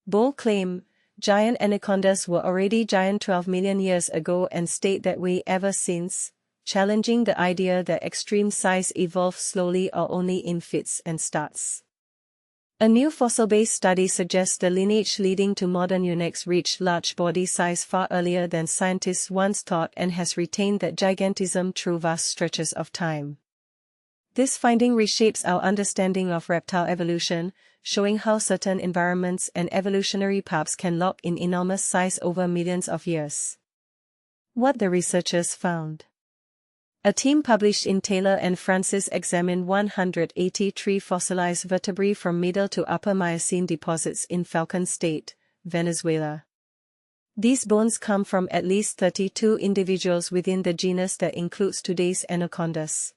Bold claim, giant anacondas were already giant 12 million years ago and state that way ever since, challenging the idea that extreme size evolved slowly or only in fits and starts. A new fossil-based study suggests the lineage leading to modern eunuchs reached large body size far earlier than scientists once thought and has retained that gigantism through vast stretches of time. This finding reshapes our understanding of reptile evolution, showing how certain environments and evolutionary paths can lock in enormous size over millions of years. What the researchers found. A team published in Taylor and Francis examined 183 fossilized vertebrae from Middle to Upper Miocene deposits in Falcon State, Venezuela. These bones come from at least 32 individuals within the genus that includes today's anacondas.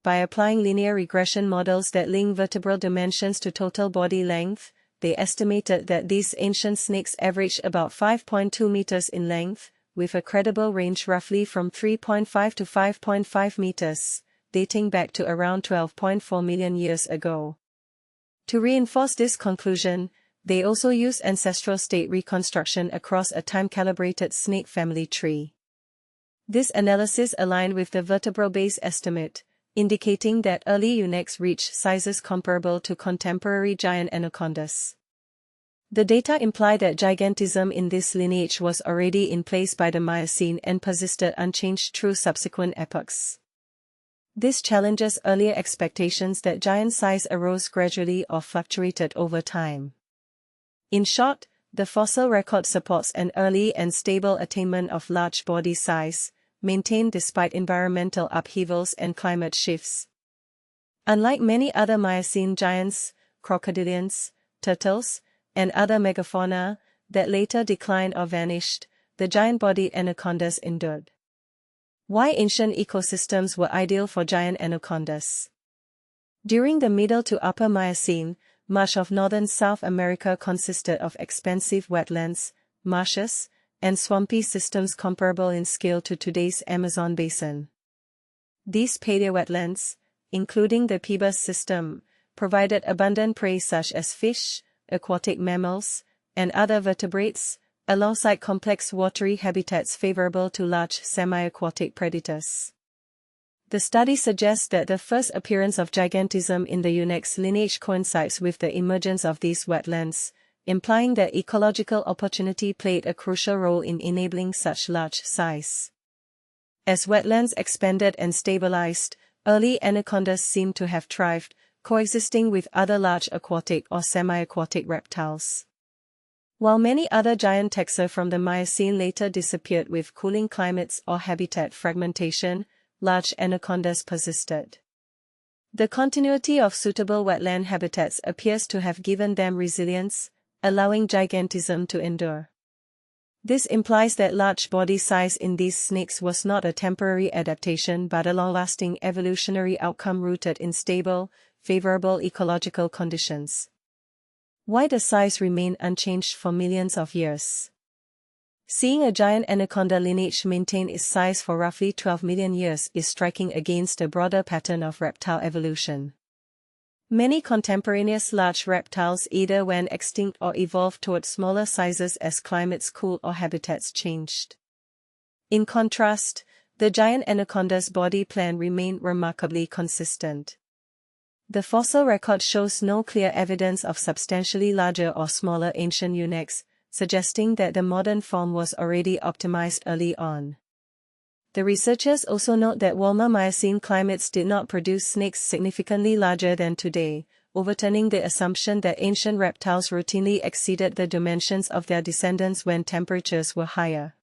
By applying linear regression models that link vertebral dimensions to total body length, they estimated that these ancient snakes averaged about 5.2 meters in length, with a credible range roughly from 3.5 to 5.5 meters, dating back to around 12.4 million years ago. To reinforce this conclusion, they also used ancestral state reconstruction across a time-calibrated snake family tree. This analysis aligned with the vertebral-based estimate, indicating that early eunuchs reached sizes comparable to contemporary giant anacondas. The data imply that gigantism in this lineage was already in place by the Miocene and persisted unchanged through subsequent epochs. This challenges earlier expectations that giant size arose gradually or fluctuated over time. In short, the fossil record supports an early and stable attainment of large body size, maintained despite environmental upheavals and climate shifts. Unlike many other Miocene giants, crocodilians, turtles, and other megafauna that later declined or vanished, the giant-bodied anacondas endured. Why ancient ecosystems were ideal for giant anacondas? During the Middle to Upper Miocene, much of northern South America consisted of expansive wetlands, marshes, and swampy systems comparable in scale to today's Amazon basin. These paleowetlands, including the Pebas system, provided abundant prey such as fish, aquatic mammals, and other vertebrates, alongside complex watery habitats favorable to large semi-aquatic predators. The study suggests that the first appearance of gigantism in the eunuchs lineage coincides with the emergence of these wetlands, implying that ecological opportunity played a crucial role in enabling such large size. As wetlands expanded and stabilized, early anacondas seem to have thrived, coexisting with other large aquatic or semi-aquatic reptiles. While many other giant taxa from the Miocene later disappeared with cooling climates or habitat fragmentation, large anacondas persisted. The continuity of suitable wetland habitats appears to have given them resilience, allowing gigantism to endure. This implies that large body size in these snakes was not a temporary adaptation but a long-lasting evolutionary outcome rooted in stable, favorable ecological conditions. Why the size remained unchanged for millions of years? Seeing a giant anaconda lineage maintain its size for roughly 12 million years is striking against a broader pattern of reptile evolution. Many contemporaneous large reptiles either went extinct or evolved toward smaller sizes as climates cooled or habitats changed. In contrast, the giant anaconda's body plan remained remarkably consistent. The fossil record shows no clear evidence of substantially larger or smaller ancient eunuchs, suggesting that the modern form was already optimized early on. The researchers also note that warmer Miocene climates did not produce snakes significantly larger than today, overturning the assumption that ancient reptiles routinely exceeded the dimensions of their descendants when temperatures were higher.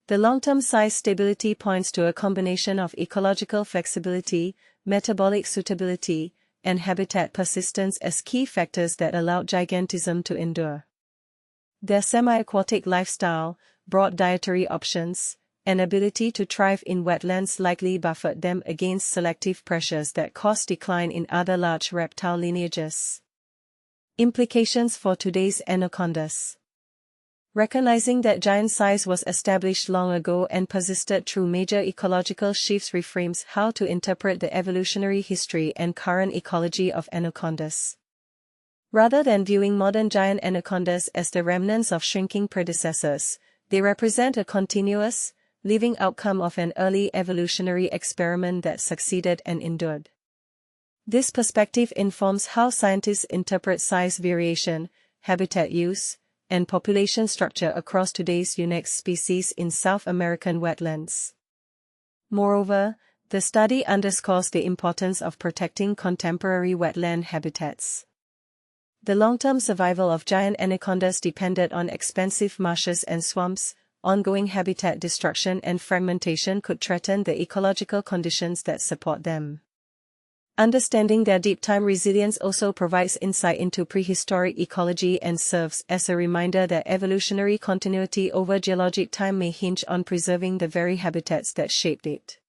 The long-term size stability points to a combination of ecological flexibility, metabolic suitability, and habitat persistence as key factors that allowed gigantism to endure. Their semi-aquatic lifestyle, broad dietary options, and ability to thrive in wetlands likely buffered them against selective pressures that caused decline in other large reptile lineages. Implications for today's anacondas. Recognizing that giant size was established long ago and persisted through major ecological shifts reframes how to interpret the evolutionary history and current ecology of anacondas. Rather than viewing modern giant anacondas as the remnants of shrinking predecessors, they represent a continuous, living outcome of an early evolutionary experiment that succeeded and endured. This perspective informs how scientists interpret size variation, habitat use, and population structure across today's unique species in South American wetlands. Moreover, the study underscores the importance of protecting contemporary wetland habitats. The long-term survival of giant anacondas depended on expansive marshes and swamps. Ongoing habitat destruction and fragmentation could threaten the ecological conditions that support them. Understanding their deep-time resilience also provides insight into prehistoric ecology and serves as a reminder that evolutionary continuity over geologic time may hinge on preserving the very habitats that shaped it.